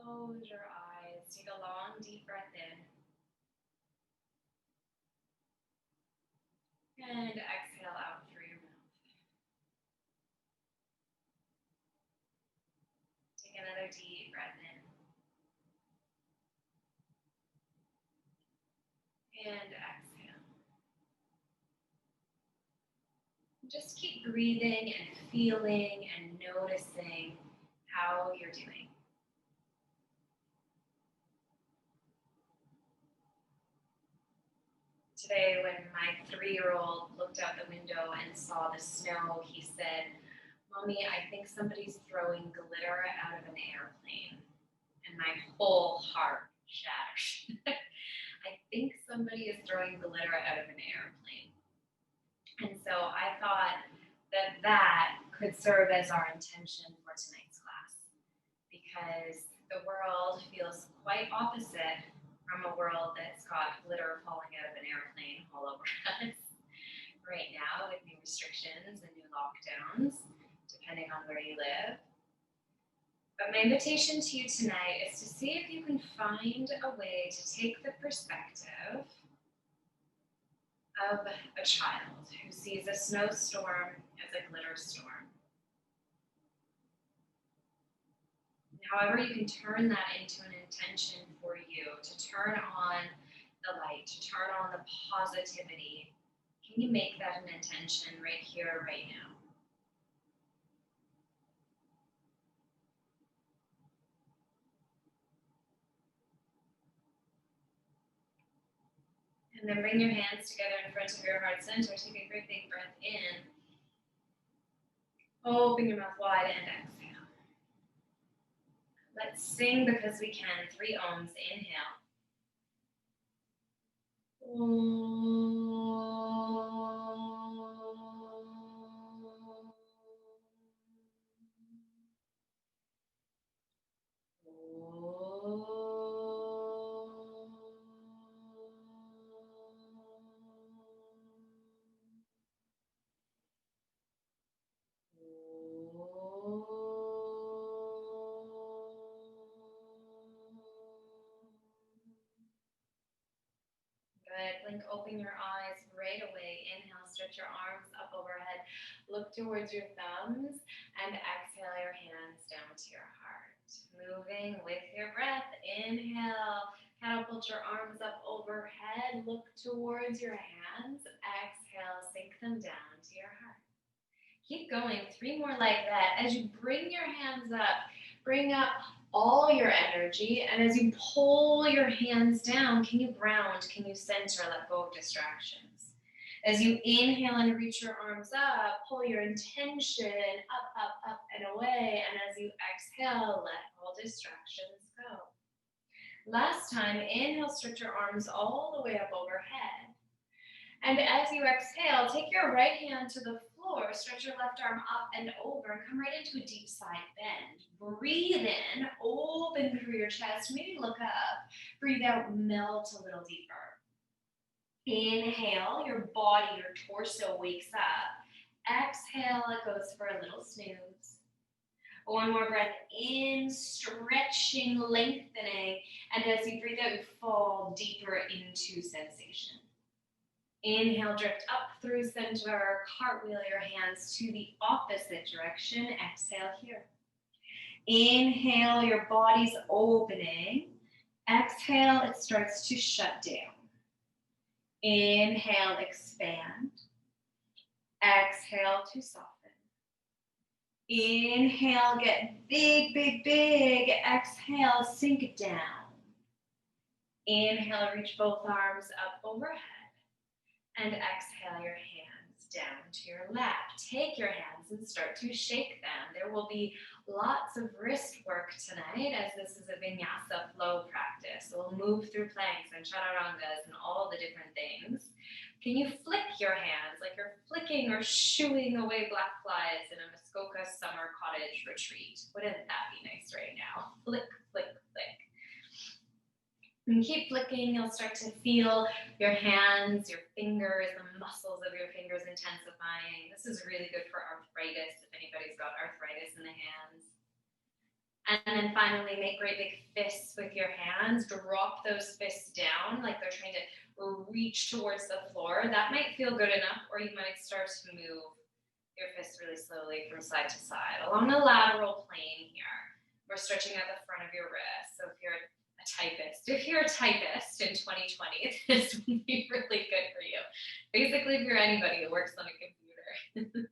Close your eyes. Take a long, deep breath in. And exhale out through your mouth. Take another deep breath in. And exhale. Just keep breathing and feeling and noticing how you're doing. Today, when my 3-year-old looked out the window and saw the snow, he said, "Mommy, I think somebody's throwing glitter out of an airplane." And my whole heart shattered. I think somebody is throwing glitter out of an airplane. And so I thought that that could serve as our intention for tonight's class, because the world feels quite opposite from a world that's got glitter falling out of an airplane all over us right now, with new restrictions and new lockdowns, depending on where you live. But my invitation to you tonight is to see if you can find a way to take the perspective of a child who sees a snowstorm as a glitter storm. However, you can turn that into an intention for you to turn on the light, to turn on the positivity. Can you make that an intention right here, right now? And then bring your hands together in front of your heart center. Take a great big breath in. Open your mouth wide and exhale. Let's sing because we can. 3 ohms. Inhale. Good. Blink open your eyes right away. Inhale, stretch your arms up overhead. Look towards your thumbs and exhale your hands down to your heart. Moving with your breath. Inhale, catapult your arms up overhead. Look towards your hands. Exhale, sink them down to your heart. Keep going. 3 more like that. As you bring your hands up, bring up all your energy, and as you pull your hands down, can you ground, can you center, let go of distractions? As you inhale and reach your arms up, pull your intention up, up, up, and away, and as you exhale, let all distractions go. Last time, inhale, stretch your arms all the way up overhead. And as you exhale, take your right hand to the floor, stretch your left arm up and over, and come right into a deep side bend. Breathe in, open through your chest, maybe look up. Breathe out, melt a little deeper. Inhale, your body, your torso wakes up. Exhale, it goes for a little snooze. 1 more breath in, stretching, lengthening, and as you breathe out, you fall deeper into sensation. Inhale, drift up through center, cartwheel your hands to the opposite direction. Exhale here. Inhale, your body's opening. Exhale, it starts to shut down. Inhale, expand. Exhale to soften. Inhale, get big, big, big. Exhale, sink it down. Inhale, reach both arms up overhead. And exhale your hands down to your lap. Take your hands and start to shake them. There will be lots of wrist work tonight, as this is a Vinyasa Flow practice. So we'll move through planks and chaturangas and all the different things. Can you flick your hands like you're flicking or shooing away black flies in a Muskoka summer cottage retreat? Wouldn't that be nice right now? Flick, flick, flick. And keep flicking, you'll start to feel your hands, your fingers, the muscles of your fingers intensifying. This is really good for arthritis, if anybody's got arthritis in the hands. And then finally, make great big fists with your hands. Drop those fists down like they're trying to reach towards the floor. That might feel good enough, or you might start to move your fists really slowly from side to side along the lateral plane here. We're stretching out the front of your wrist. So if you're a typist in 2020, this would be really good for you. Basically, if you're anybody who works on a computer.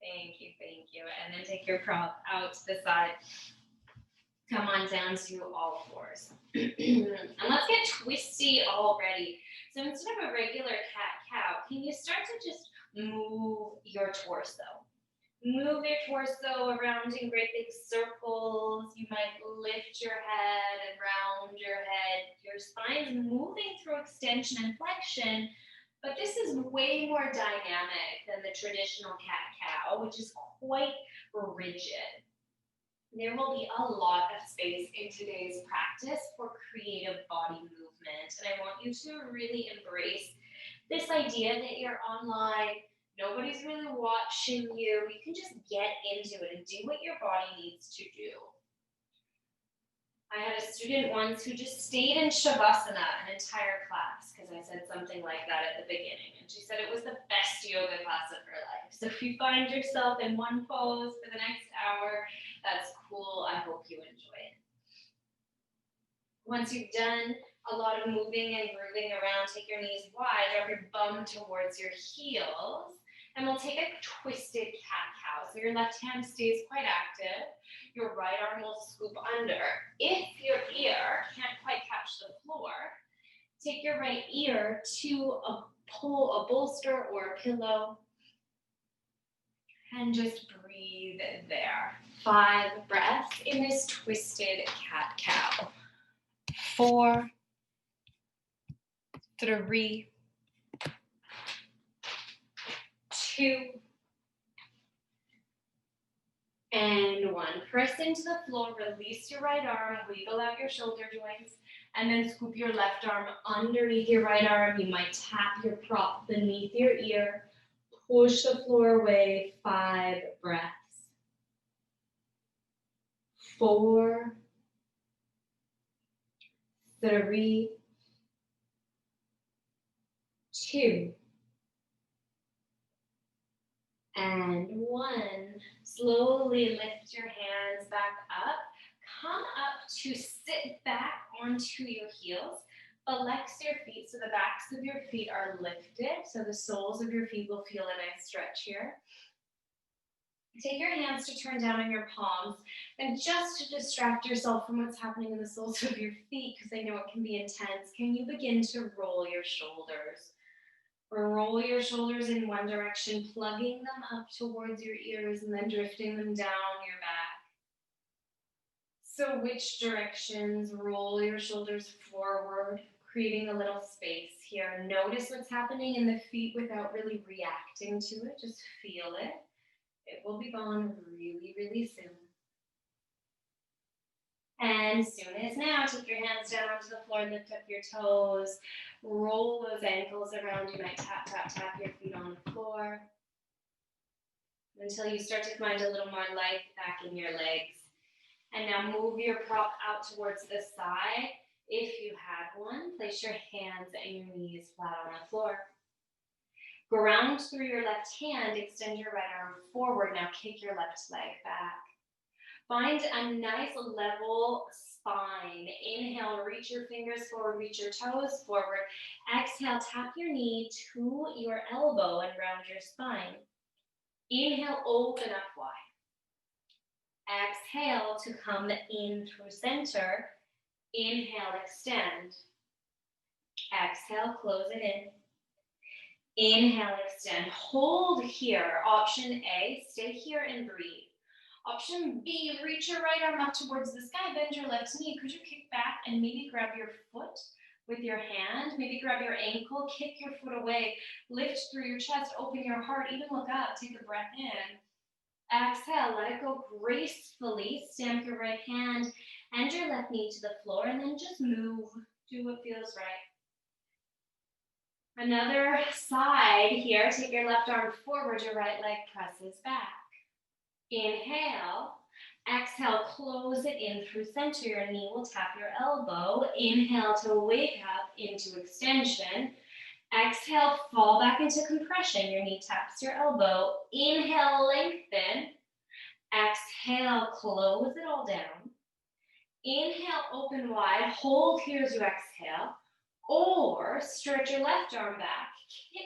Thank you, thank you. And then take your prop out to the side. Come on down to all fours. And let's get twisty already. So instead of a regular cat-cow, can you start to just move your torso? Move your torso around in great big circles. You might lift your head and round your head. Your spine's moving through extension and flexion, but this is way more dynamic than the traditional cat-cow, which is quite rigid. There will be a lot of space in today's practice for creative body movement, and I want you to really embrace this idea that you're online, nobody's really watching you, you can just get into it and do what your body needs to do. I had a student once who just stayed in Shavasana an entire class because I said something like that at the beginning. And she said it was the best yoga class of her life. So if you find yourself in one pose for the next hour, that's cool. I hope you enjoy it. Once you've done a lot of moving and grooving around, take your knees wide, drop your bum towards your heels, and we'll take a twisted cat-cow. So your left hand stays quite active. Your right arm will scoop under. If your ear can't quite catch the floor, take your right ear to pull a bolster or a pillow and just breathe there. 5 breaths in this twisted cat-cow. 4, 3, 2, and 1. Press into the floor, release your right arm, wiggle out your shoulder joints, and then scoop your left arm underneath your right arm. You might tap your prop beneath your ear. Push the floor away. 5 breaths. 4, 3, 2, and 1. Slowly lift your hands back up. Come up to sit back onto your heels. Flex your feet so the backs of your feet are lifted. So the soles of your feet will feel a nice stretch here. Take your hands to turn down on your palms. And just to distract yourself from what's happening in the soles of your feet, because I know it can be intense, can you begin to roll your shoulders? Roll your shoulders in one direction, plugging them up towards your ears and then drifting them down your back. So which directions? Roll your shoulders forward, creating a little space here. Notice what's happening in the feet without really reacting to it. Just feel it. It will be gone really, really soon. And as soon as now, take your hands down onto the floor, lift up your toes, roll those ankles around. You might tap, tap, tap your feet on the floor until you start to find a little more life back in your legs. And now move your prop out towards the side. If you had one, place your hands and your knees flat on the floor. Ground through your left hand, extend your right arm forward. Now kick your left leg back. Find a nice level spine. Inhale, reach your fingers forward, reach your toes forward. Exhale, tap your knee to your elbow and round your spine. Inhale, open up wide. Exhale to come in through center. Inhale, extend. Exhale, close it in. Inhale, extend. Hold here. Option A, stay here and breathe. Option B, reach your right arm up towards the sky, bend your left knee. Could you kick back and maybe grab your foot with your hand? Maybe grab your ankle, kick your foot away, lift through your chest, open your heart, even look up, take a breath in. Exhale, let it go gracefully. Stamp your right hand and your left knee to the floor and then just move. Do what feels right. Another side here. Take your left arm forward, your right leg presses back. Inhale, Exhale, close it in through center. Your knee will tap your elbow. Inhale to wake up into extension. Exhale, fall back into compression. Your knee taps your elbow. Inhale, lengthen. Exhale, close it all down. Inhale, open wide. Hold here as you exhale. Or stretch your left arm back. Kick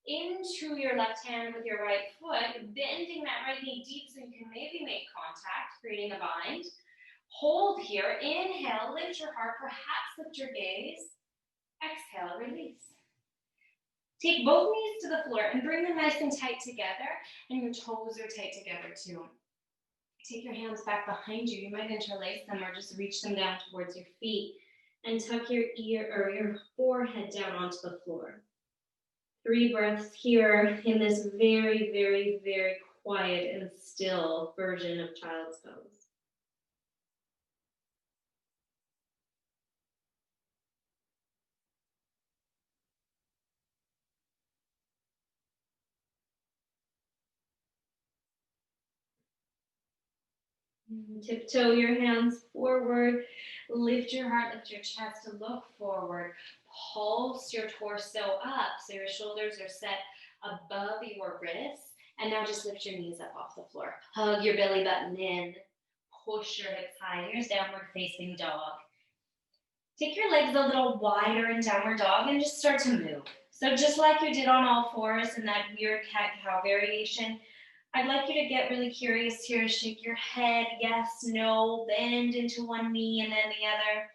into your left hand with your right foot, bending that right knee deep so you can maybe make contact, creating a bind. Hold here. Inhale, lift your heart, perhaps lift your gaze. Exhale, release. Take both knees to the floor and bring them nice and tight together, and your toes are tight together too. Take your hands back behind you. You might interlace them or just reach them down towards your feet and tuck your ear or your forehead down onto the floor. 3 breaths here in this very, very, very quiet and still version of child's pose. Tiptoe your hands forward. Lift your heart, lift your chest to look forward. Pulse your torso up so your shoulders are set above your wrists. And now just lift your knees up off the floor. Hug your belly button in. Push your hips high. Here's downward facing dog. Take your legs a little wider in downward dog and just start to move. So just like you did on all fours in that weird cat-cow variation, I'd like you to get really curious here. Shake your head, yes, no, bend into one knee and then the other.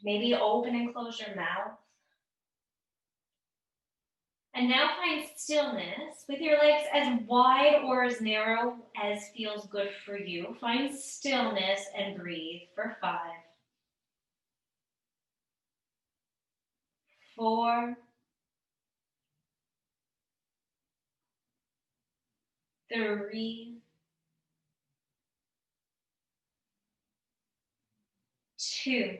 Maybe open and close your mouth. And now find stillness with your legs as wide or as narrow as feels good for you. Find stillness and breathe for 5, 4, 3, 2.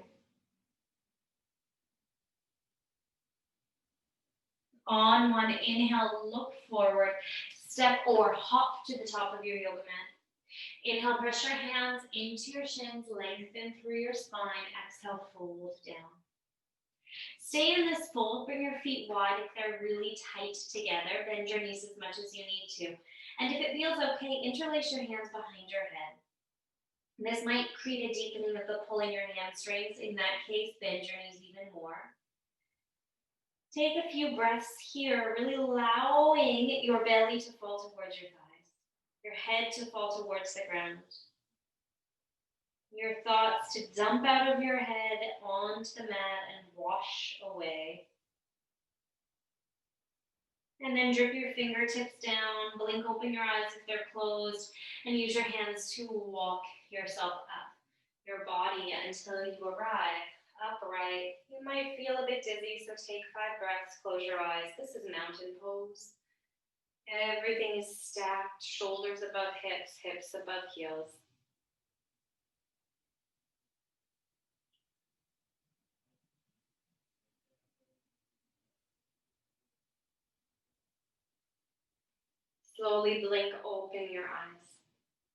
On 1, inhale, look forward, step or hop to the top of your yoga mat. Inhale, press your hands into your shins, lengthen through your spine. Exhale, fold down. Stay in this fold, bring your feet wide if they're really tight together. Bend your knees as much as you need to. And if it feels okay, interlace your hands behind your head. This might create a deepening of the pull in your hamstrings. In that case, bend your knees even more. Take a few breaths here, really allowing your belly to fall towards your thighs, your head to fall towards the ground, your thoughts to dump out of your head onto the mat and wash away. And then drip your fingertips down, blink open your eyes if they're closed, and use your hands to walk yourself up your body until you arrive upright. You might feel a bit dizzy, so take 5 breaths, close your eyes. This is mountain pose. Everything is stacked, shoulders above hips, hips above heels. Slowly blink open your eyes.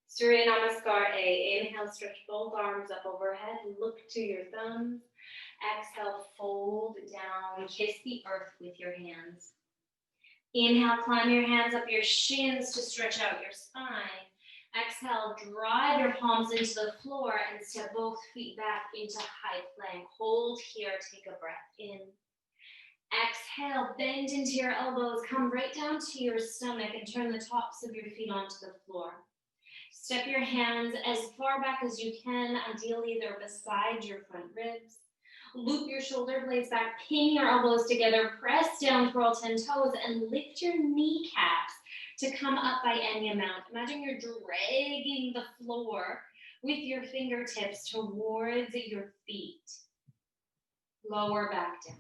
Surya Namaskar A. Inhale, stretch both arms up overhead. Look to your thumbs. Exhale, fold down. Kiss the earth with your hands. Inhale, climb your hands up your shins to stretch out your spine. Exhale, drive your palms into the floor and step both feet back into high plank. Hold here, take a breath in. Exhale, bend into your elbows, come right down to your stomach and turn the tops of your feet onto the floor. Step your hands as far back as you can, ideally they're beside your front ribs. Loop your shoulder blades back, pin your elbows together, press down through all 10 toes, and lift your kneecaps to come up by any amount. Imagine you're dragging the floor with your fingertips towards your feet. Lower back down.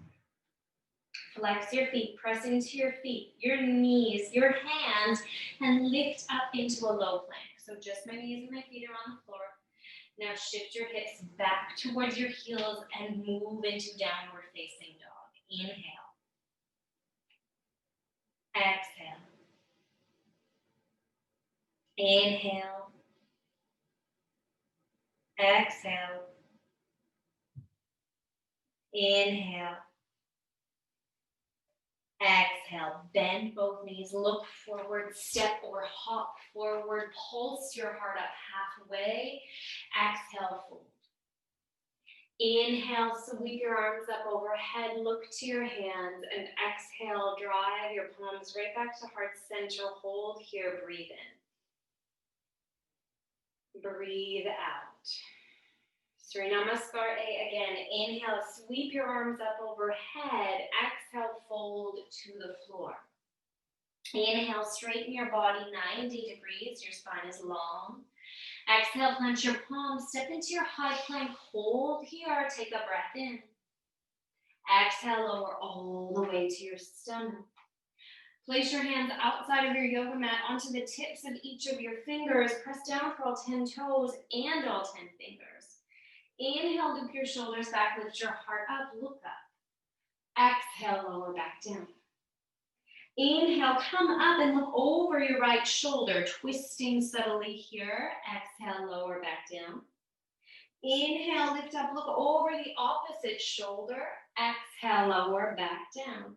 Flex your feet, press into your feet, your knees, your hands, and lift up into a low plank. So just my knees and my feet are on the floor. Now shift your hips back towards your heels and move into downward facing dog. Inhale. Exhale. Inhale. Exhale. Inhale. Exhale. Bend both knees. Look forward. Step or hop forward. Pulse your heart up halfway. Exhale. Fold. Inhale. Sweep your arms up overhead. Look to your hands. And exhale. Drive your palms right back to heart center. Hold here. Breathe in. Breathe out. Sri Namaskar A again. Inhale, sweep your arms up overhead. Exhale, fold to the floor. Inhale, straighten your body 90 degrees. Your spine is long. Exhale, plant your palms. Step into your high plank. Hold here. Take a breath in. Exhale, lower all the way to your stomach. Place your hands outside of your yoga mat onto the tips of each of your fingers. Press down for all 10 toes and all 10 fingers. Inhale, loop your shoulders back, lift your heart up, look up. Exhale, lower back down. Inhale, come up and look over your right shoulder, twisting subtly here. Exhale, lower back down. Inhale, lift up, look over the opposite shoulder. Exhale, lower back down.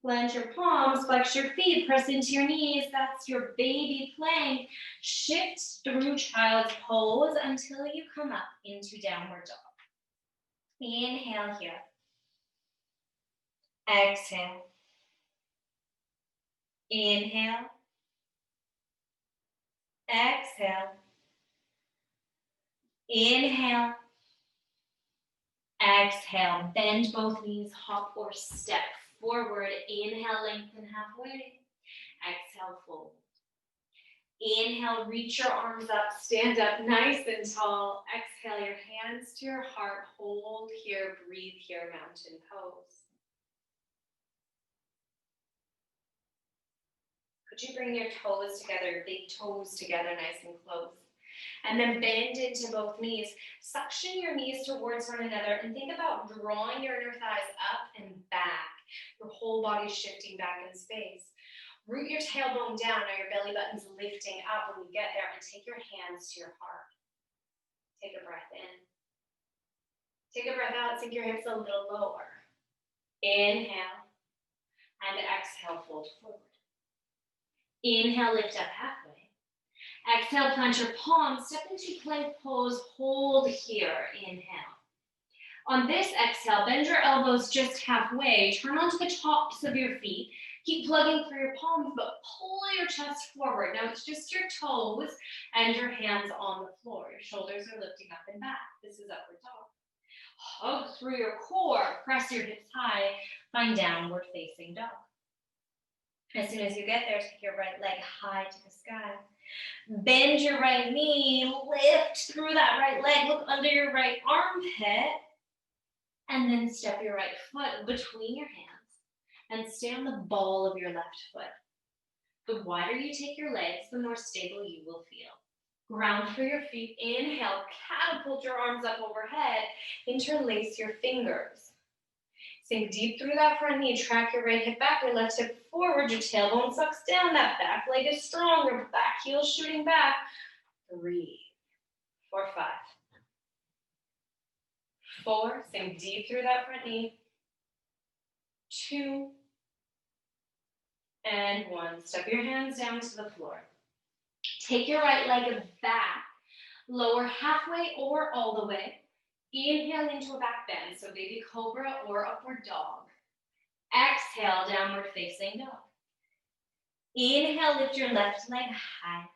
Plant your palms, flex your feet, press into your knees. That's your baby plank. Shift through child's pose until you come up into downward dog. Inhale here. Exhale. Inhale. Exhale. Inhale. Exhale. Bend both knees, hop or step forward. Inhale, lengthen halfway. Exhale, fold. Inhale, reach your arms up, stand up nice and tall. Exhale, your hands to your heart. Hold here, breathe here, mountain pose. Could you bring your toes together, your big toes together nice and close? And then bend into both knees. Suction your knees towards one another and think about drawing your inner thighs up and back. Your whole body shifting back in space. Root your tailbone down. Now your belly button's lifting up when you get there, and take your hands to your heart. Take a breath in. Take a breath out. Sink your hips a little lower. Inhale. And exhale, fold forward. Inhale, lift up halfway. Exhale, plant your palms, step into plank pose, hold here, inhale. On this exhale, bend your elbows just halfway, turn onto the tops of your feet, keep plugging through your palms, but pull your chest forward. Now it's just your toes and your hands on the floor. Your shoulders are lifting up and back. This is upward dog. Hug through your core, press your hips high, find downward facing dog. As soon as you get there, take your right leg high to the sky. Bend your right knee, lift through that right leg, look under your right armpit, and then step your right foot between your hands and stay on the ball of your left foot. The wider you take your legs, the more stable you will feel. Ground through your feet, inhale, catapult your arms up overhead, interlace your fingers. Sink deep through that front knee, track your right hip back, your left hip forward, your tailbone sucks down, that back leg is strong, your back heel shooting back. Breathe. 4, 5. 4, sink deep through that front knee. 2, and 1. Step your hands down to the floor. Take your right leg back, lower halfway or all the way. Inhale into a back bend, so baby cobra or upward dog. Exhale, downward facing dog. Inhale, lift your left leg high.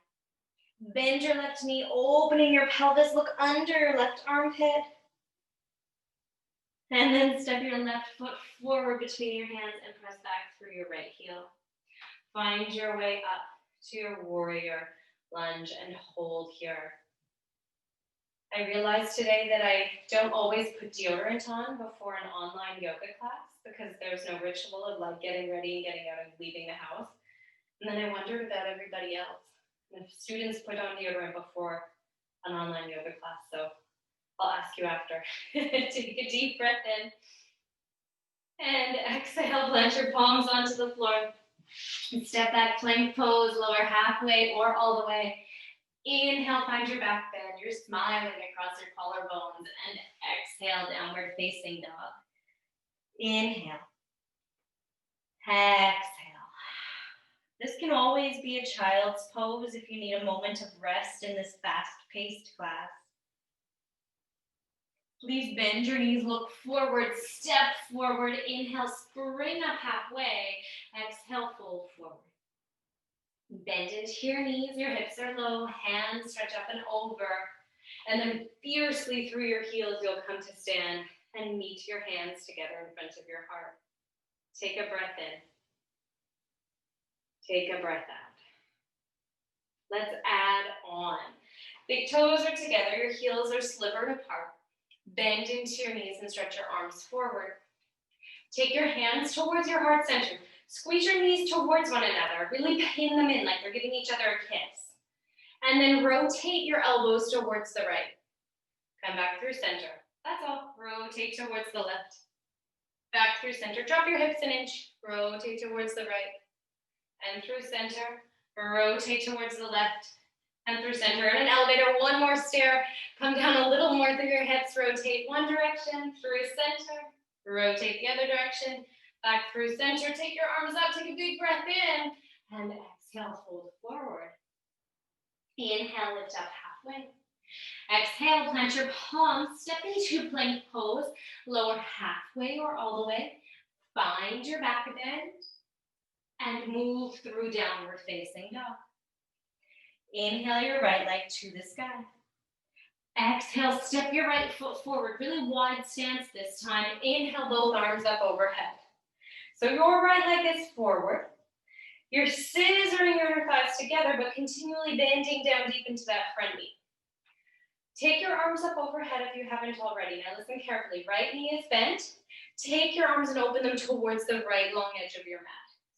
Bend your left knee, opening your pelvis, look under your left armpit. And then step your left foot forward between your hands and press back through your right heel. Find your way up to your warrior lunge and hold here. I realized today that I don't always put deodorant on before an online yoga class because there's no ritual of like getting ready and getting out and leaving the house. And then I wondered about everybody else. And if students put on deodorant before an online yoga class, so I'll ask you after. Take a deep breath in. And exhale, plant your palms onto the floor. Step back plank pose, lower halfway or all the way. Inhale, find your back bend. You're smiling across your collarbones. And exhale, downward facing dog. Inhale. Exhale. This can always be a child's pose if you need a moment of rest in this fast-paced class. Please bend your knees, look forward, step forward. Inhale, spring up halfway. Exhale, fold forward. Bend into your knees, your hips are low, hands stretch up and over. And then fiercely through your heels, you'll come to stand and meet your hands together in front of your heart. Take a breath in. Take a breath out. Let's add on. Big toes are together, your heels are slivered apart. Bend into your knees and stretch your arms forward. Take your hands towards your heart center. Squeeze your knees towards one another. Really pin them in like they're giving each other a kiss. And then rotate your elbows towards the right. Come back through center. That's all. Rotate towards the left. Back through center. Drop your hips an inch. Rotate towards the right. And through center. Rotate towards the left. And through center. In an elevator, one more stair. Come down a little more through your hips. Rotate one direction. Through center. Rotate the other direction. Back through center. Take your arms up. Take a big breath in. And exhale, fold forward. Inhale, lift up halfway. Exhale, plant your palms. Step into plank pose. Lower halfway or all the way. Find your back bend. And move through downward facing dog. Inhale your right leg to the sky. Exhale, step your right foot forward. Really wide stance this time. Inhale, both arms up overhead. So your right leg is forward. You're scissoring your inner thighs together, but continually bending down deep into that front knee. Take your arms up overhead if you haven't already. Now listen carefully. Right knee is bent. Take your arms and open them towards the right long edge of your mat.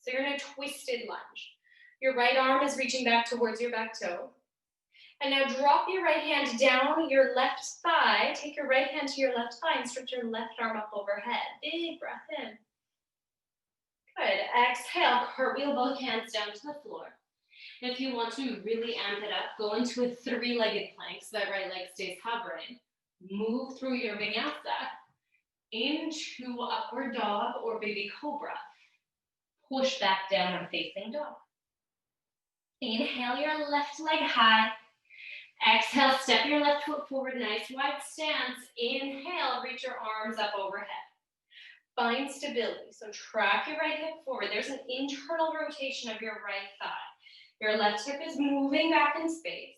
So you're in a twisted lunge. Your right arm is reaching back towards your back toe. And now drop your right hand down your left thigh. Take your right hand to your left thigh and stretch your left arm up overhead. Big breath in. Good. Exhale, cartwheel both hands down to the floor. If you want to really amp it up, go into a three-legged plank so that right leg stays hovering. Move through your vinyasa into upward dog or baby cobra. Push back down on facing dog. Inhale your left leg high. Exhale, step your left foot forward, nice wide stance. Inhale, reach your arms up overhead. Find stability, so track your right hip forward. There's an internal rotation of your right thigh. Your left hip is moving back in space.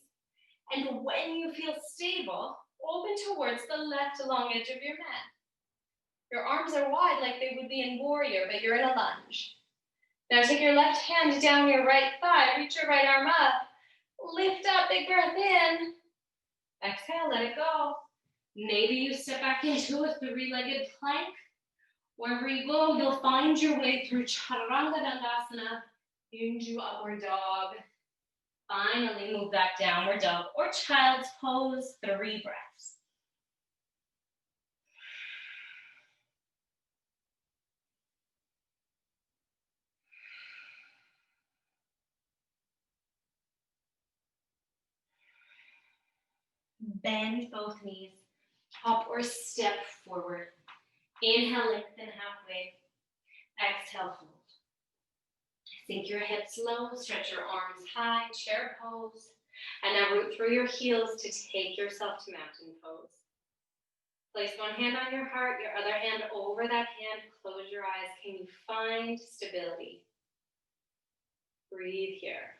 And when you feel stable, open towards the left long edge of your mat. Your arms are wide like they would be in warrior, but you're in a lunge. Now take your left hand down your right thigh, reach your right arm up, lift up, big breath in. Exhale, let it go. Maybe you step back into a three-legged plank. Wherever you go, you'll find your way through Chaturanga Dandasana into upward dog. Finally, move back downward dog or child's pose, 3 breaths. Bend both knees, up or step forward. Inhale, lengthen halfway. Exhale, fold. Sink your hips low, stretch your arms high, chair pose. And now root through your heels to take yourself to mountain pose. Place one hand on your heart, your other hand over that hand. Close your eyes. Can you find stability? Breathe here.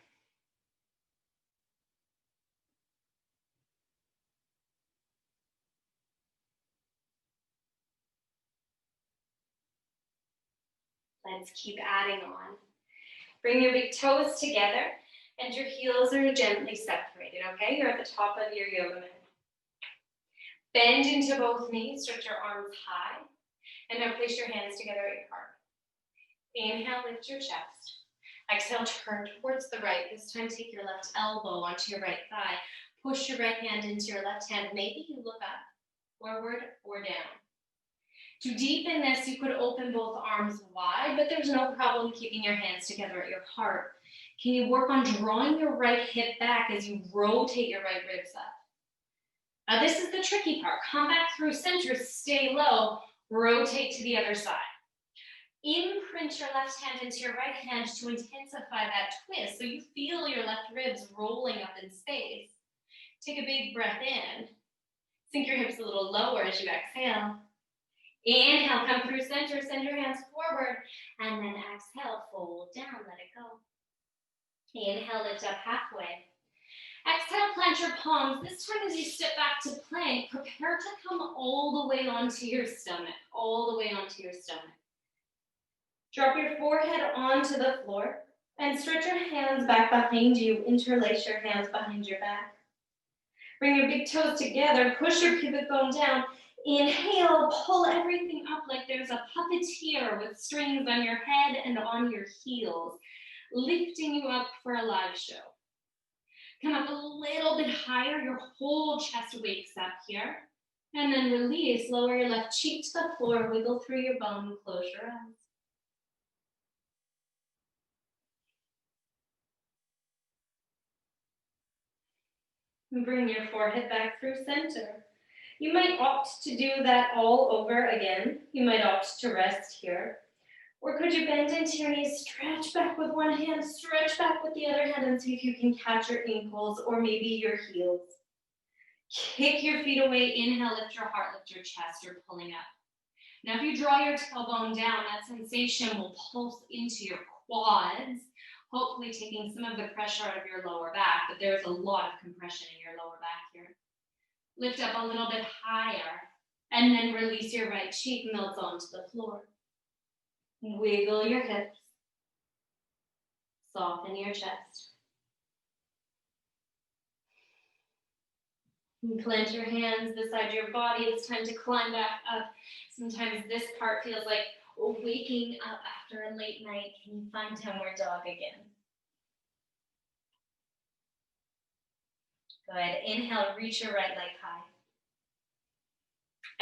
Let's keep adding on. Bring your big toes together and your heels are gently separated, okay? You're at the top of your yoga mat. Bend into both knees, stretch your arms high, and now place your hands together at your heart. Inhale, lift your chest. Exhale, turn towards the right. This time, take your left elbow onto your right thigh. Push your right hand into your left hand. Maybe you look up, forward, or down. To deepen this, you could open both arms wide, but there's no problem keeping your hands together at your heart. Can you work on drawing your right hip back as you rotate your right ribs up? Now this is the tricky part. Come back through center, stay low, rotate to the other side. Imprint your left hand into your right hand to intensify that twist so you feel your left ribs rolling up in space. Take a big breath in. Sink your hips a little lower as you exhale. Inhale, come through center, send your hands forward, and then exhale, fold down, let it go. Inhale, lift up halfway. Exhale, plant your palms. This time as you step back to plank, prepare to come all the way onto your stomach, all the way onto your stomach. Drop your forehead onto the floor and stretch your hands back behind you. Interlace your hands behind your back. Bring your big toes together, push your pubic bone down. Inhale, pull everything up like there's a puppeteer with strings on your head and on your heels, lifting you up for a live show. Come up a little bit higher, your whole chest wakes up here. And then release, lower your left cheek to the floor, wiggle through your bone, close your eyes. And bring your forehead back through center. You might opt to do that all over again. You might opt to rest here. Or could you bend into your knees, stretch back with one hand, stretch back with the other hand, and see if you can catch your ankles or maybe your heels. Kick your feet away. Inhale, lift your heart, lift your chest. You're pulling up. Now, if you draw your tailbone down, that sensation will pulse into your quads, hopefully taking some of the pressure out of your lower back, but there's a lot of compression in your lower back here. Lift up a little bit higher, and then release your right cheek, melts onto the floor. Wiggle your hips. Soften your chest. And plant your hands beside your body. It's time to climb back up. Sometimes this part feels like waking up after a late night. Can you find downward dog again? Good. Inhale, reach your right leg high.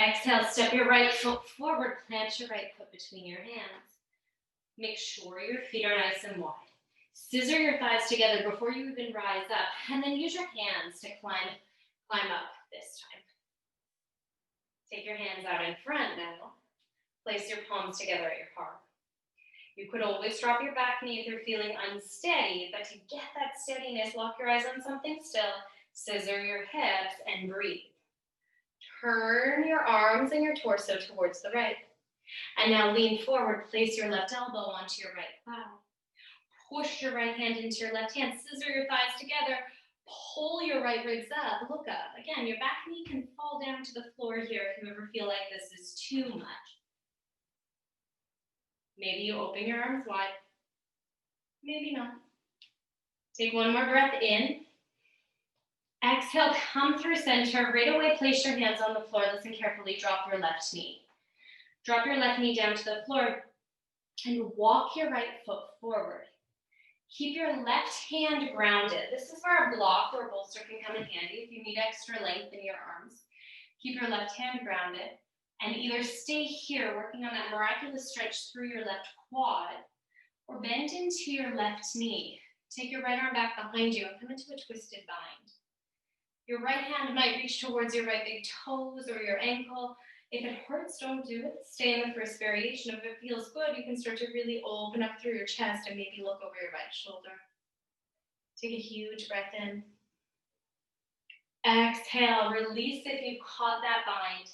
Exhale, step your right foot forward. Plant your right foot between your hands. Make sure your feet are nice and wide. Scissor your thighs together before you even rise up, and then use your hands to climb up this time. Take your hands out in front now. Place your palms together at your heart. You could always drop your back knee if you're feeling unsteady, but to get that steadiness, lock your eyes on something still, scissor your hips, and breathe. Turn your arms and your torso towards the right. And now lean forward, place your left elbow onto your right thigh. Push your right hand into your left hand, scissor your thighs together, pull your right ribs up, look up. Again, your back knee can fall down to the floor here if you ever feel like this is too much. Maybe you open your arms wide, maybe not. Take one more breath in. Exhale, come through center. Right away, place your hands on the floor. Listen carefully, drop your left knee. Drop your left knee down to the floor and walk your right foot forward. Keep your left hand grounded. This is where a block or a bolster can come in handy if you need extra length in your arms. Keep your left hand grounded and either stay here working on that miraculous stretch through your left quad or bend into your left knee. Take your right arm back behind you and come into a twisted bind. Your right hand might reach towards your right big toes or your ankle. If it hurts, don't do it. Stay in the first variation. If it feels good, you can start to really open up through your chest and maybe look over your right shoulder. Take a huge breath in. Exhale, release if you caught that bind.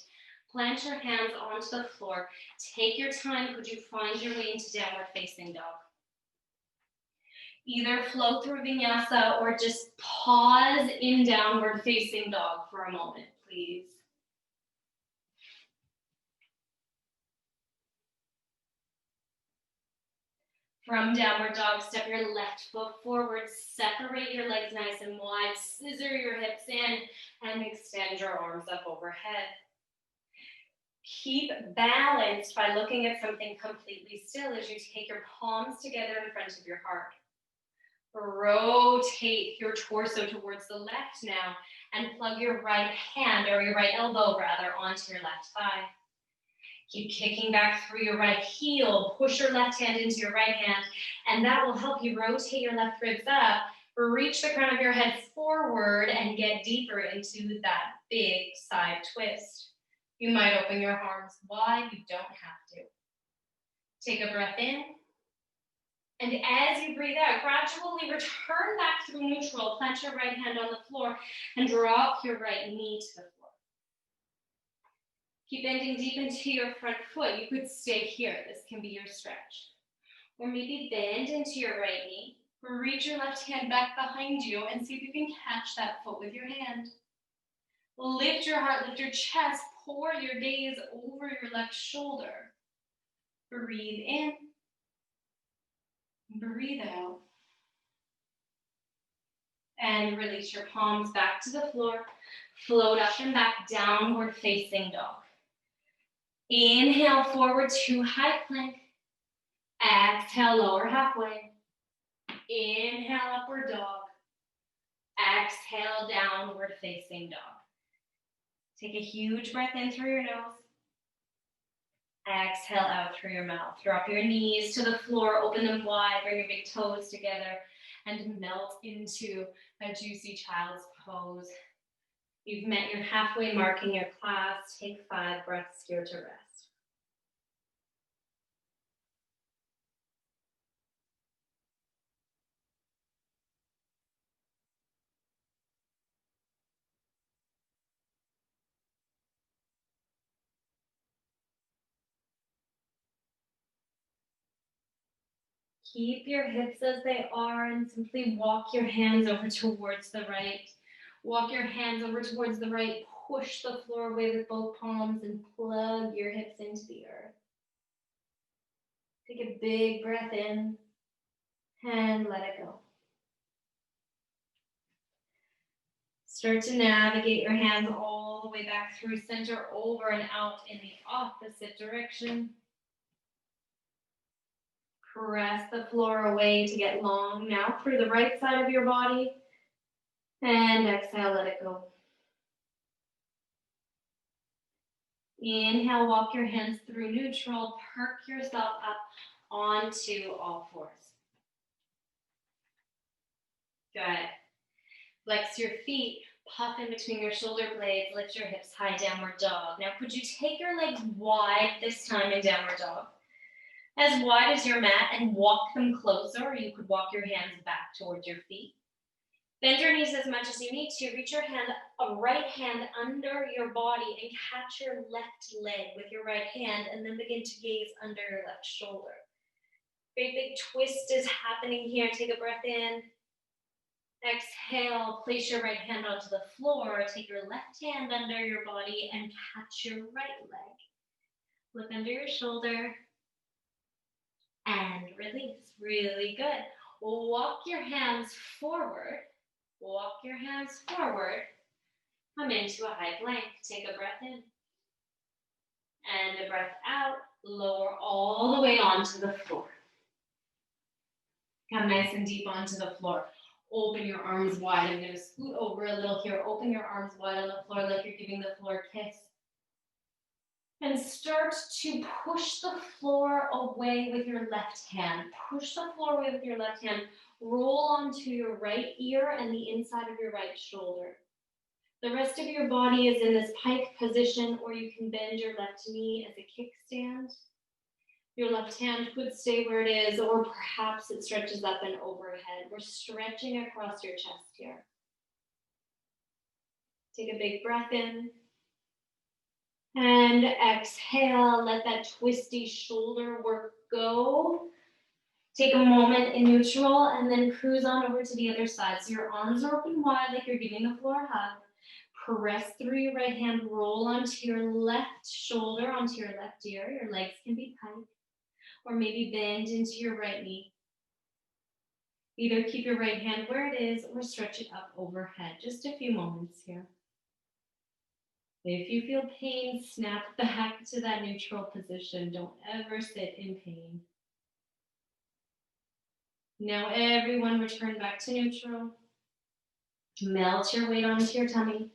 Plant your hands onto the floor. Take your time. Could you find your way into downward facing dog? Either flow through vinyasa or just pause in downward facing dog for a moment, please. From downward dog, step your left foot forward, separate your legs nice and wide, scissor your hips in, and extend your arms up overhead. Keep balanced by looking at something completely still as you take your palms together in front of your heart. Rotate your torso towards the left now and plug your right hand, or your right elbow rather, onto your left thigh. Keep kicking back through your right heel. Push your left hand into your right hand, and that will help you rotate your left ribs up. Reach the crown of your head forward and get deeper into that big side twist. You might open your arms wide. You don't have to. Take a breath in. And as you breathe out, gradually return back through neutral. Plant your right hand on the floor and drop your right knee to the floor. Keep bending deep into your front foot. You could stay here. This can be your stretch. Or maybe bend into your right knee. Reach your left hand back behind you and see if you can catch that foot with your hand. Lift your heart, lift your chest. Pour your gaze over your left shoulder. Breathe in. Breathe out. And release your palms back to the floor. Float up and back, downward facing dog. Inhale, forward to high plank. Exhale, lower halfway. Inhale, upward dog. Exhale, downward facing dog. Take a huge breath in through your nose. Exhale out through your mouth. Drop your knees to the floor, open them wide, bring your big toes together, and melt into a juicy child's pose. You've met your halfway mark in your class. Take 5 breaths here to rest. Keep your hips as they are and simply walk your hands over towards the right. Walk your hands over towards the right. Push the floor away with both palms and plug your hips into the earth. Take a big breath in and let it go. Start to navigate your hands all the way back through center, over and out in the opposite direction. Press the floor away to get long. Now through the right side of your body. And exhale, let it go. Inhale, walk your hands through neutral. Perk yourself up onto all fours. Good. Flex your feet. Puff in between your shoulder blades. Lift your hips high, downward dog. Now could you take your legs wide this time in downward dog? As wide as your mat, and walk them closer, or you could walk your hands back towards your feet. Bend your knees as much as you need to. Reach your right hand under your body and catch your left leg with your right hand, and then begin to gaze under your left shoulder. Great big twist is happening here. Take a breath in. Exhale, place your right hand onto the floor. Take your left hand under your body and catch your right leg. Look under your shoulder. And release. Really good. Walk your hands forward. Walk your hands forward. Come into a high plank. Take a breath in. And a breath out. Lower all the way onto the floor. Come nice and deep onto the floor. Open your arms wide. I'm going to scoot over a little here. Open your arms wide on the floor like you're giving the floor a kiss. And start to push the floor away with your left hand. Push the floor away with your left hand. Roll onto your right ear and the inside of your right shoulder. The rest of your body is in this pike position, or you can bend your left knee as a kickstand. Your left hand could stay where it is, or perhaps it stretches up and overhead. We're stretching across your chest here. Take a big breath in. And exhale, let that twisty shoulder work go. Take a moment in neutral and then cruise on over to the other side. So your arms are open wide like you're giving the floor a hug. Press through your right hand, roll onto your left shoulder, onto your left ear. Your legs can be pike, or maybe bend into your right knee. Either keep your right hand where it is or stretch it up overhead. Just a few moments here. If you feel pain, snap back to that neutral position. Don't ever sit in pain. Now everyone return back to neutral. Melt your weight onto your tummy.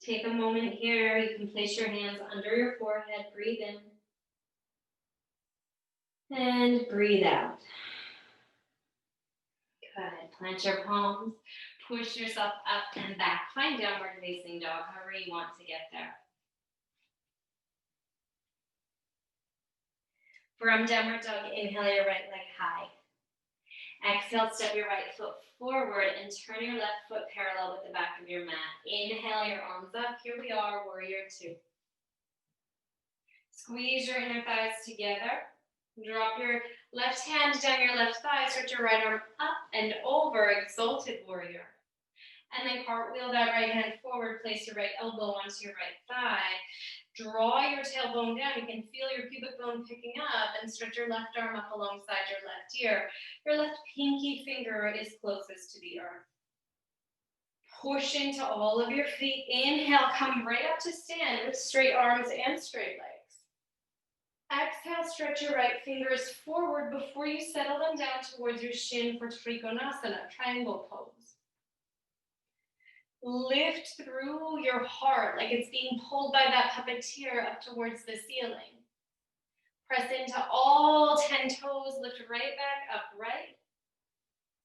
Take a moment here. You can place your hands under your forehead. Breathe in. And breathe out. Good. Plant your palms. Push yourself up and back. Find downward facing dog, however you want to get there. From downward dog, inhale your right leg high. Exhale, step your right foot forward and turn your left foot parallel with the back of your mat. Inhale your arms up. Here we are, warrior two. Squeeze your inner thighs together. Drop your left hand down your left thigh. Stretch your right arm up and over, exalted warrior. And then cartwheel that right hand forward. Place your right elbow onto your right thigh. Draw your tailbone down. You can feel your pubic bone picking up and stretch your left arm up alongside your left ear. Your left pinky finger is closest to the earth. Push into all of your feet. Inhale, come right up to stand with straight arms and straight legs. Exhale, stretch your right fingers forward before you settle them down towards your shin for Trikonasana, triangle pose. Lift through your heart like it's being pulled by that puppeteer up towards the ceiling. Press into all 10 toes, lift right back upright.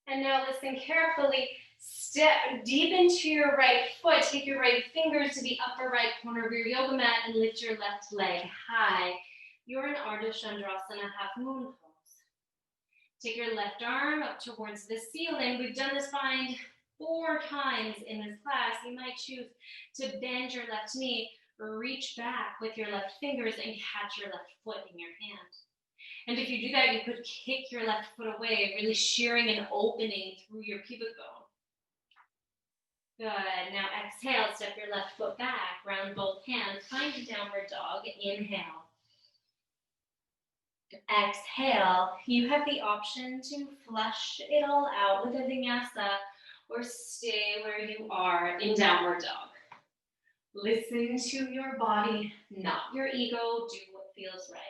And now listen carefully. Step deep into your right foot. Take your right fingers to the upper right corner of your yoga mat and lift your left leg high. You're in Ardha Chandrasana, half moon pose. Take your left arm up towards the ceiling. We've done this bind 4 times in this class. You might choose to bend your left knee, reach back with your left fingers and catch your left foot in your hand. And if you do that, you could kick your left foot away, really shearing an opening through your pubic bone. Good. Now exhale, step your left foot back, round both hands, find a downward dog. Inhale. Exhale. You have the option to flush it all out with a vinyasa or stay where you are in downward dog. Listen to your body, not your ego. Do what feels right.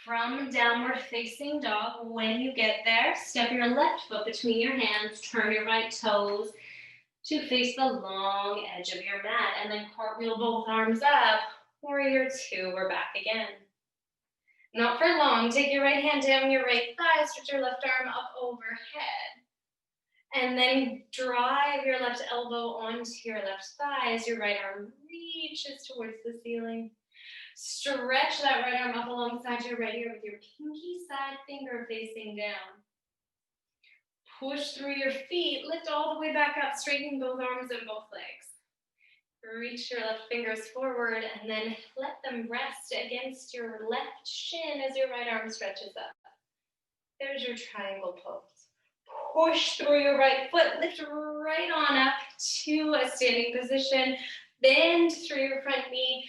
From downward facing dog, when you get there, step your left foot between your hands, turn your right toes to face the long edge of your mat, and then cartwheel both arms up. Warrior two, we're back again. Not for long. Take your right hand down your right thigh, stretch your left arm up overhead. And then drive your left elbow onto your left thigh as your right arm reaches towards the ceiling. Stretch that right arm up alongside your right ear with your pinky side finger facing down. Push through your feet, lift all the way back up, straighten both arms and both legs. Reach your left fingers forward and then let them rest against your left shin as your right arm stretches up. There's your triangle pose. Push through your right foot, lift right on up to a standing position. Bend through your front knee,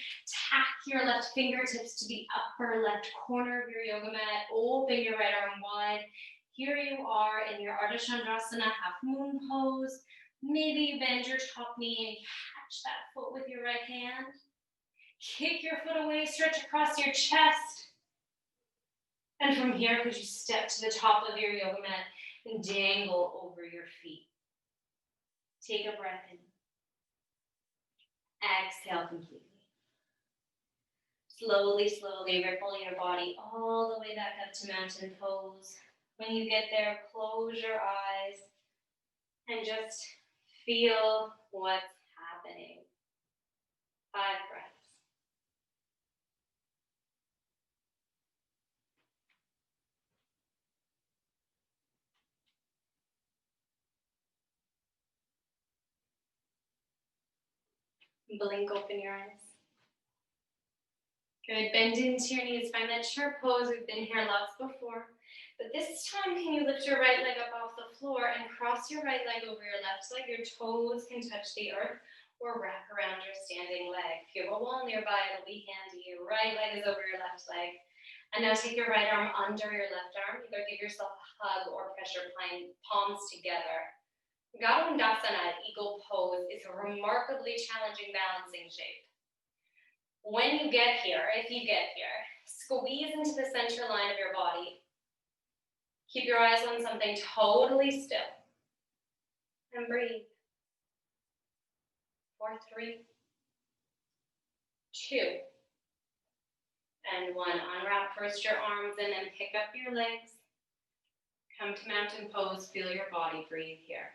tack your left fingertips to the upper left corner of your yoga mat, open your right arm wide. Here you are in your Ardha Chandrasana, half moon pose. Maybe you bend your top knee and catch that foot with your right hand. Kick your foot away, stretch across your chest. And from here, could you step to the top of your yoga mat and dangle over your feet. Take a breath in. Exhale completely. Slowly, slowly ripple your body all the way back up to mountain pose. When you get there, close your eyes and just feel what's happening. 5 breaths. Blink open your eyes. Good, bend into your knees, find that chair pose. We've been here lots before. But this time, can you lift your right leg up off the floor and cross your right leg over your left leg? Your toes can touch the earth or wrap around your standing leg. If you have a wall nearby, it'll be handy. Your right leg is over your left leg. And now take your right arm under your left arm. Either give yourself a hug or press your palms together. Garudasana, eagle pose, is a remarkably challenging balancing shape. When you get here, if you get here, squeeze into the center line of your body. Keep your eyes on something totally still. And breathe. 4, 3, 2, and 1. Unwrap first your arms and then pick up your legs. Come to mountain pose. Feel your body. Breathe here.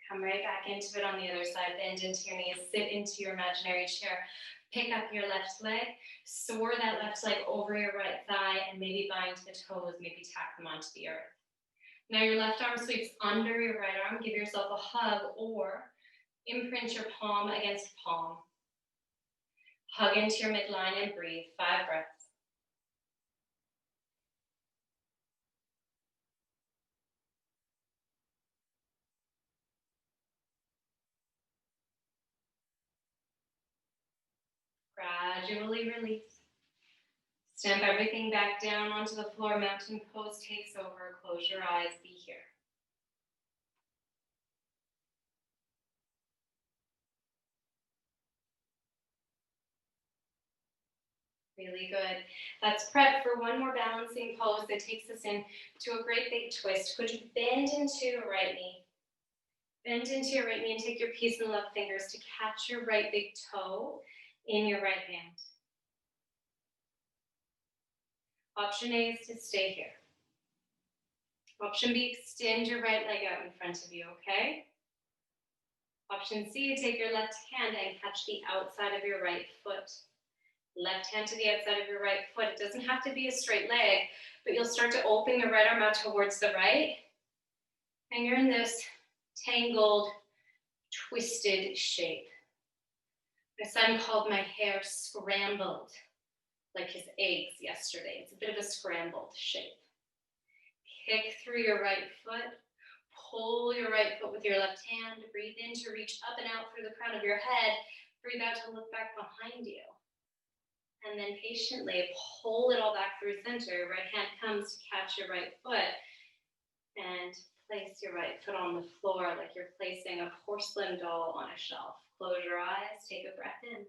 Come right back into it on the other side. Bend into your knees. Sit into your imaginary chair. Pick up your left leg. Soar that left leg over your right thigh and maybe bind the toes. Maybe tack them onto the earth. Now your left arm sweeps under your right arm. Give yourself a hug or imprint your palm against palm. Hug into your midline and breathe. 5 breaths. Gradually release. Stamp everything back down onto the floor. Mountain pose takes over. Close your eyes. Be here. Really good. Let's prep for one more balancing pose that takes us into a great big twist. Could you bend into your right knee? Bend into your right knee and take your peace and love fingers to catch your right big toe in your right hand. Option A is to stay here. Option B, extend your right leg out in front of you, okay? Option C, take your left hand and catch the outside of your right foot. Left hand to the outside of your right foot. It doesn't have to be a straight leg, but you'll start to open your right arm out towards the right. And you're in this tangled, twisted shape. My son called my hair scrambled, like his eggs yesterday. It's a bit of a scrambled shape. Kick through your right foot. Pull your right foot with your left hand. Breathe in to reach up and out through the crown of your head. Breathe out to look back behind you. And then patiently pull it all back through center. Your right hand comes to catch your right foot. And place your right foot on the floor like you're placing a porcelain doll on a shelf. Close your eyes. Take a breath in.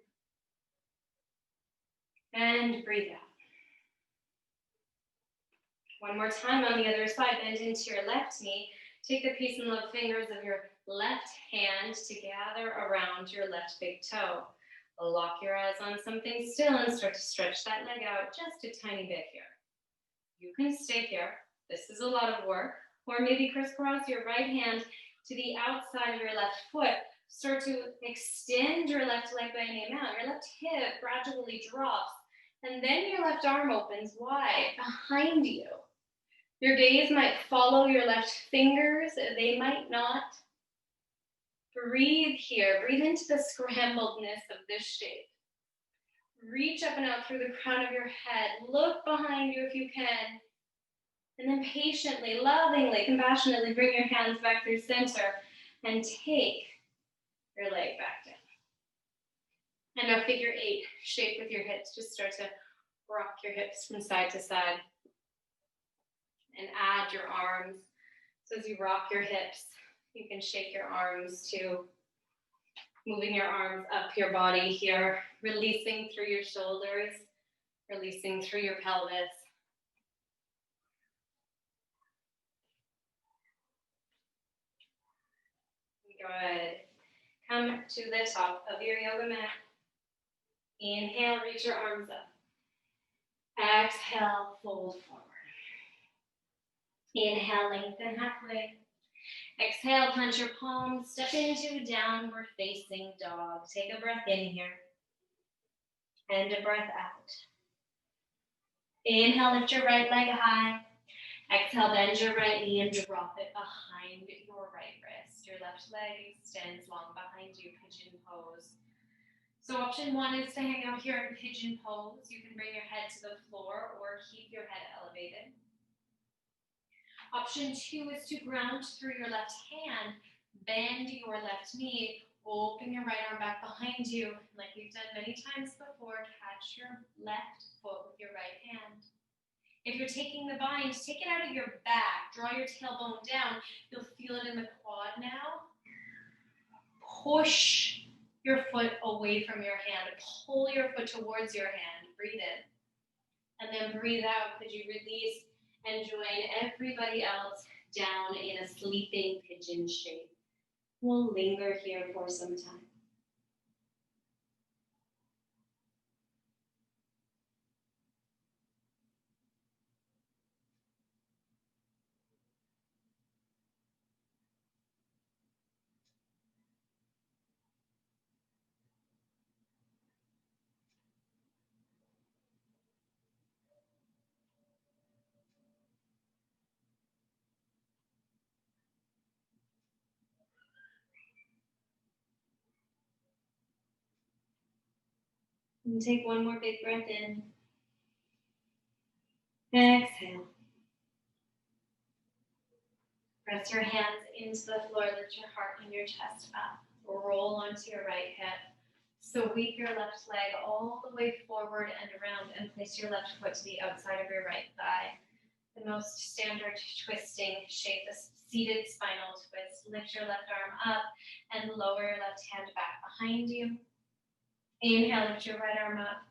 And breathe out. One more time on the other side. Bend into your left knee. Take the peace and love fingers of your left hand to gather around your left big toe. Lock your eyes on something still and start to stretch that leg out just a tiny bit here. You can stay here. This is a lot of work. Or maybe crisscross your right hand to the outside of your left foot. Start to extend your left leg by any amount. Your left hip gradually drops. And then your left arm opens wide behind you. Your gaze might follow your left fingers. They might not. Breathe here. Breathe into the scrambledness of this shape. Reach up and out through the crown of your head. Look behind you if you can. And then patiently, lovingly, compassionately bring your hands back through center and take your leg back down. And now figure 8 shape with your hips. Just start to rock your hips from side to side. And add your arms. So as you rock your hips, you can shake your arms too. Moving your arms up your body here. Releasing through your shoulders. Releasing through your pelvis. Good. Come to the top of your yoga mat. Inhale, reach your arms up. Exhale, fold forward. Inhale, lengthen halfway. Exhale, plant your palms. Step into downward facing dog. Take a breath in here. And a breath out. Inhale, lift your right leg high. Exhale, bend your right knee and drop it behind your right wrist. Your left leg extends long behind you, pigeon pose. So option 1 is to hang out here in pigeon pose. You can bring your head to the floor or keep your head elevated. Option 2 is to ground through your left hand, bend your left knee, open your right arm back behind you. Like we've done many times before, catch your left foot with your right hand. If you're taking the bind, take it out of your back. Draw your tailbone down. You'll feel it in the quad now. Push your foot away from your hand. Pull your foot towards your hand. Breathe in. And then breathe out. Could you release and join everybody else down in a sleeping pigeon shape. We'll linger here for some time. And take one more big breath in. Exhale. Press your hands into the floor, lift your heart and your chest up. Roll onto your right hip. Sweep your left leg all the way forward and around and place your left foot to the outside of your right thigh. The most standard twisting shape, a seated spinal twist. Lift your left arm up and lower your left hand back behind you. Inhale, lift your right arm up.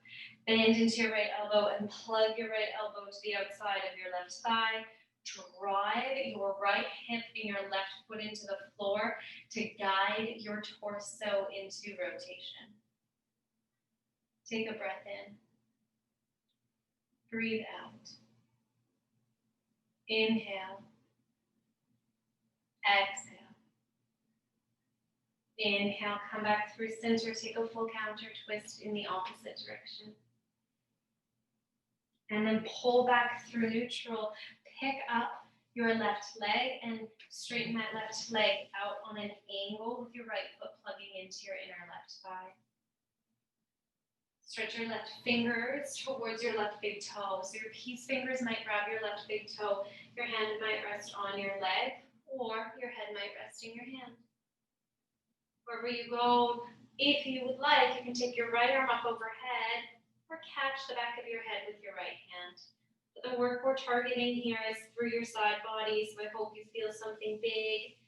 Bend into your right elbow and plug your right elbow to the outside of your left thigh. Drive your right hip and your left foot into the floor to guide your torso into rotation. Take a breath in. Breathe out. Inhale. Exhale. Inhale, come back through center. Take a full counter twist in the opposite direction. And then pull back through neutral. Pick up your left leg and straighten that left leg out on an angle with your right foot plugging into your inner left thigh. Stretch your left fingers towards your left big toe. So your peace fingers might grab your left big toe. Your hand might rest on your leg, or your head might rest in your hand. Wherever you go, if you would like, you can take your right arm up overhead or catch the back of your head with your right hand. But the work we're targeting here is through your side body, so I hope you feel something big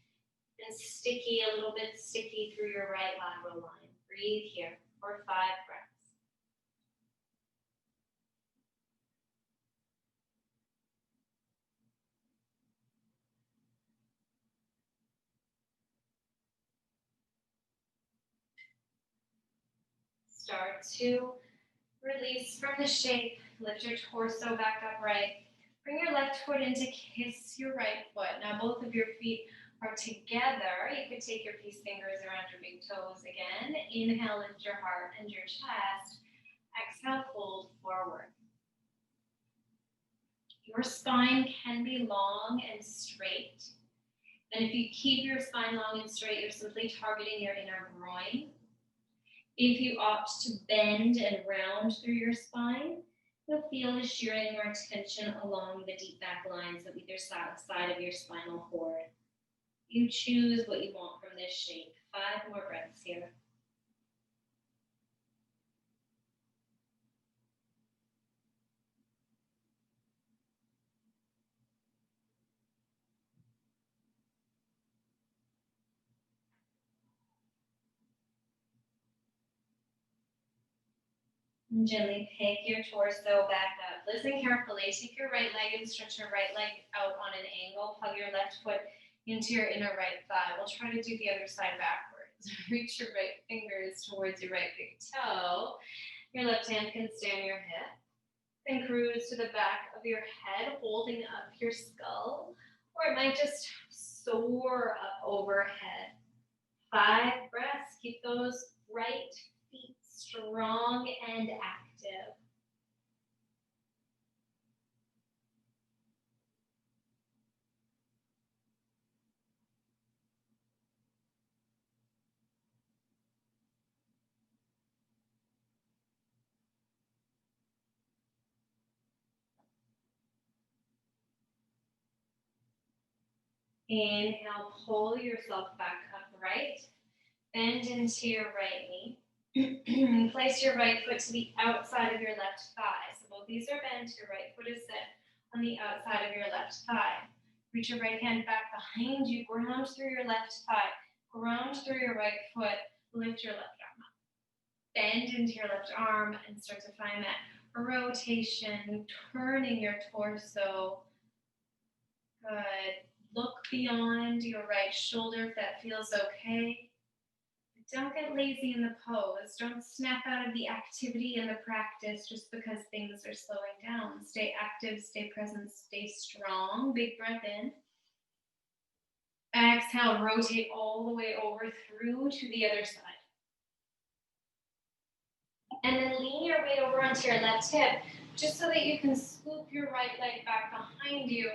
and sticky, a little bit sticky through your right lateral line. Breathe here for 5 breaths. Start to release from the shape. Lift your torso back upright. Bring your left foot in to kiss your right foot. Now both of your feet are together. You could take your peace fingers around your big toes again. Inhale, lift your heart and your chest. Exhale, fold forward. Your spine can be long and straight. And if you keep your spine long and straight, you're simply targeting your inner groin. If you opt to bend and round through your spine, you'll feel a shearing or tension along the deep back lines of either side of your spinal cord. You choose what you want from this shape. 5 more breaths here. And gently pick your torso back up. Listen carefully. Take your right leg and stretch your right leg out on an angle. Plug your left foot into your inner right thigh. We'll try to do the other side backwards. Reach your right fingers towards your right big toe. Your left hand can stay on your hip. Then cruise to the back of your head, holding up your skull. Or it might just soar up overhead. 5 breaths. Keep those right feet strong and active. Inhale, pull yourself back upright. Bend into your right knee. Place your right foot to the outside of your left thigh. So both these are bent. Your right foot is set on the outside of your left thigh. Reach your right hand back behind you. Ground through your left thigh. Ground through your right foot. Lift your left arm up. Bend into your left arm and start to find that rotation, turning your torso. Good. Look beyond your right shoulder if that feels okay. Don't get lazy in the pose. Don't snap out of the activity and the practice just because things are slowing down. Stay active, stay present, stay strong. Big breath in. Exhale, rotate all the way over through to the other side. And then lean your weight over onto your left hip, just so that you can scoop your right leg back behind you.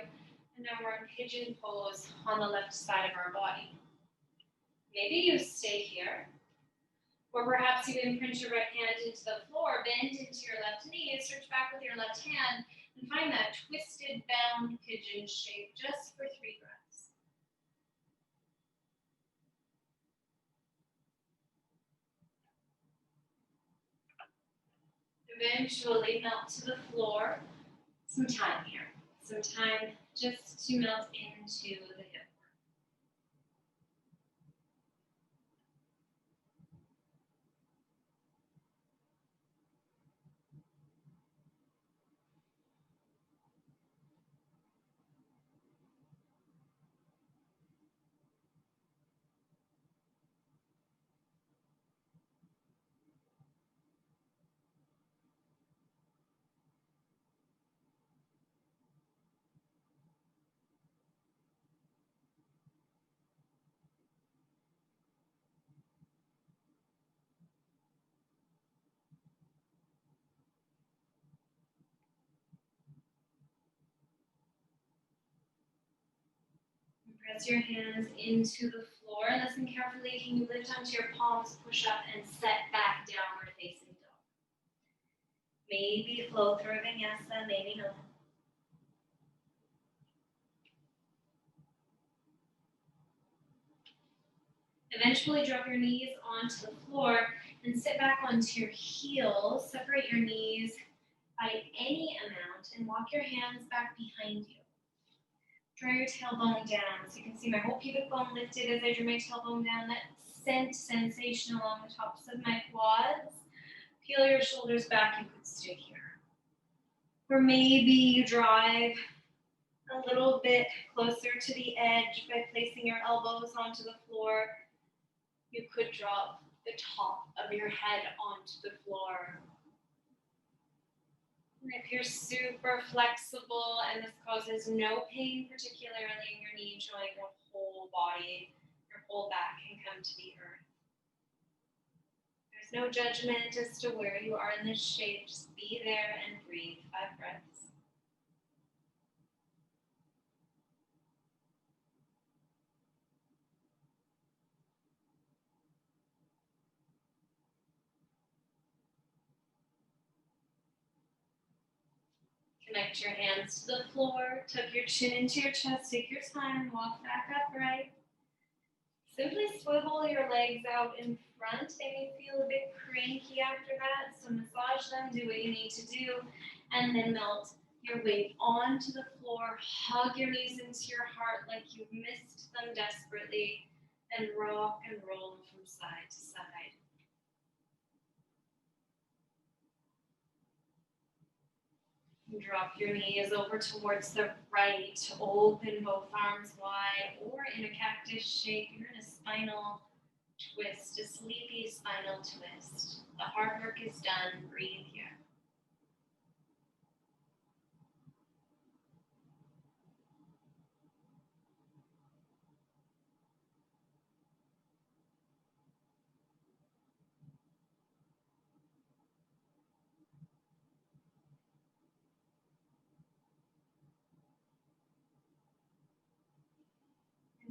And now we're in pigeon pose on the left side of our body. Maybe you stay here, or perhaps you imprint your right hand into the floor, bend into your left knee, stretch back with your left hand, and find that twisted bound pigeon shape just for 3 breaths. Eventually melt to the floor. Some time here. Some time just to melt into the hip. Press your hands into the floor. Listen carefully. Can you lift onto your palms, push up, and set back downward facing dog? Maybe flow through Vinyasa, maybe not. Eventually drop your knees onto the floor and sit back onto your heels. Separate your knees by any amount and walk your hands back behind you. Draw your tailbone down. So you can see my whole pubic bone lifted as I drew my tailbone down. That sensation along the tops of my quads. Peel your shoulders back. You could stay here. Or maybe you drive a little bit closer to the edge by placing your elbows onto the floor. You could drop the top of your head onto the floor. And if you're super flexible and this causes no pain, particularly in your knee joint, your whole body, your whole back can come to the earth. There's no judgment as to where you are in this shape. Just be there and breathe. 5 breaths. Connect your hands to the floor, tuck your chin into your chest, take your time, walk back upright. Simply swivel your legs out in front. They may feel a bit cranky after that, so massage them, do what you need to do, and then melt your weight onto the floor. Hug your knees into your heart like you've missed them desperately, and rock and roll from side to side. Drop your knees over towards the right. Open both arms wide, or in a cactus shape. You're in a spinal twist, a sleepy spinal twist. The hard work is done. Breathe here.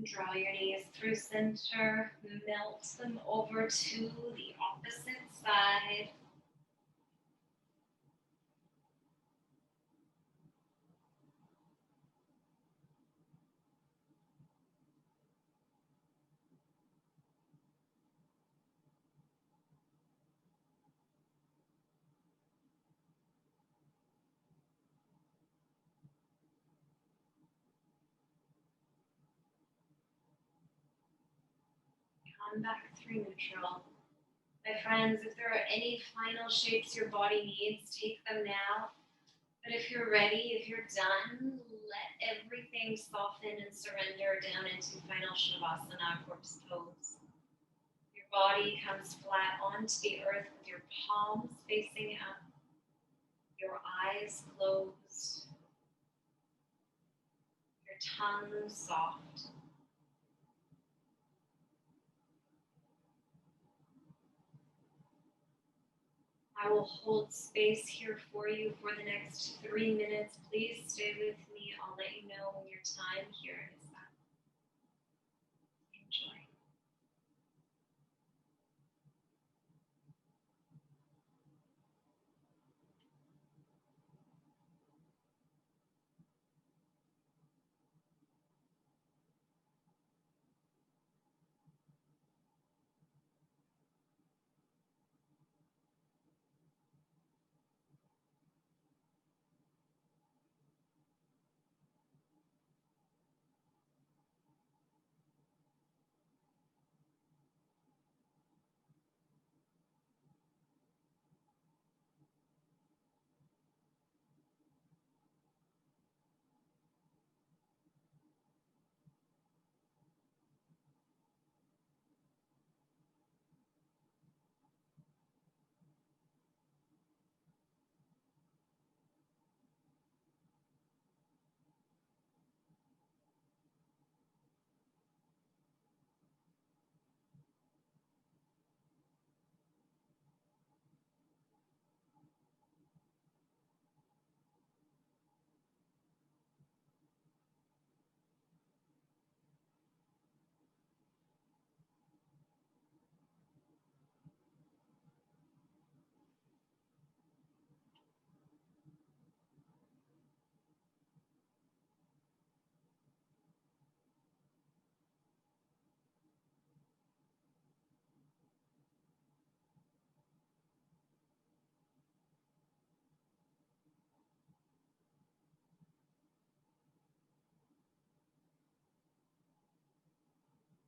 Draw your knees through center, melt them over to the opposite side. Come back through neutral. My friends, if there are any final shapes your body needs, take them now. But if you're ready, if you're done, let everything soften and surrender down into final Shavasana, corpse pose. Your body comes flat onto the earth with your palms facing up, your eyes closed, your tongue soft. I will hold space here for you for the next 3 minutes. Please stay with me. I'll let you know when your time here is up. Enjoy.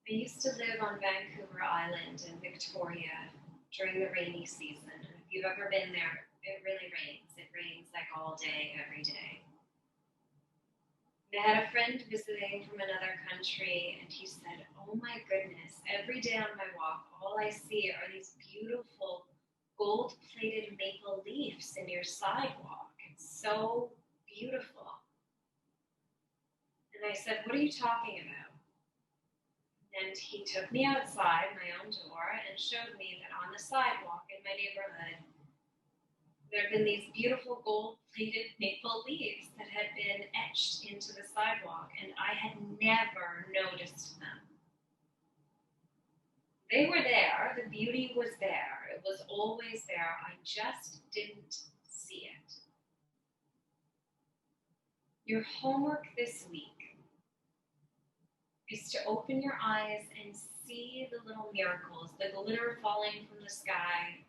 I used to live on Vancouver Island in Victoria during the rainy season. If you've ever been there, it really rains. It rains like all day, every day. I had a friend visiting from another country, and he said, "Oh my goodness, every day on my walk, all I see are these beautiful gold plated maple leaves in your sidewalk. It's so beautiful." And I said, "What are you talking about?" And he took me outside my own door and showed me that on the sidewalk in my neighborhood, there had been these beautiful gold-plated maple leaves that had been etched into the sidewalk, and I had never noticed them. They were there, the beauty was there, it was always there, I just didn't see it. Your homework this week is to open your eyes and see the little miracles, the glitter falling from the sky,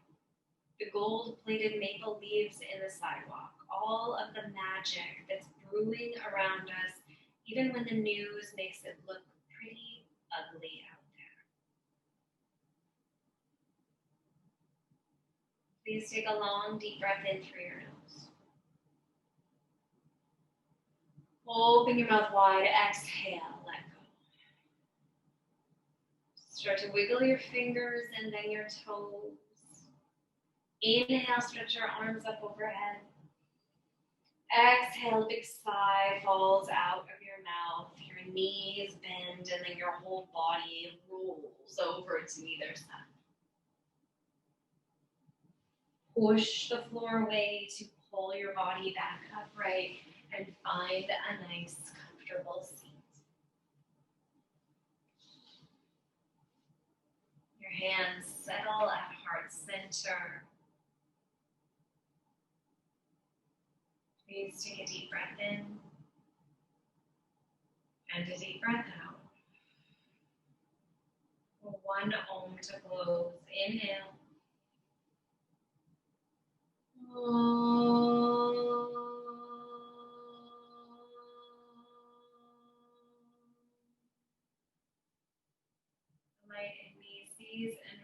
the gold-plated maple leaves in the sidewalk, all of the magic that's brewing around us, even when the news makes it look pretty ugly out there. Please take a long, deep breath in through your nose. Open your mouth wide, exhale, let go. Start to wiggle your fingers and then your toes. Inhale, stretch your arms up overhead. Exhale, big sigh falls out of your mouth. Your knees bend and then your whole body rolls over to either side. Push the floor away to pull your body back upright and find a nice, comfortable seat. Your hands settle at heart center. Please take a deep breath in and a deep breath out. One Om to close. Inhale. Light in Macy's and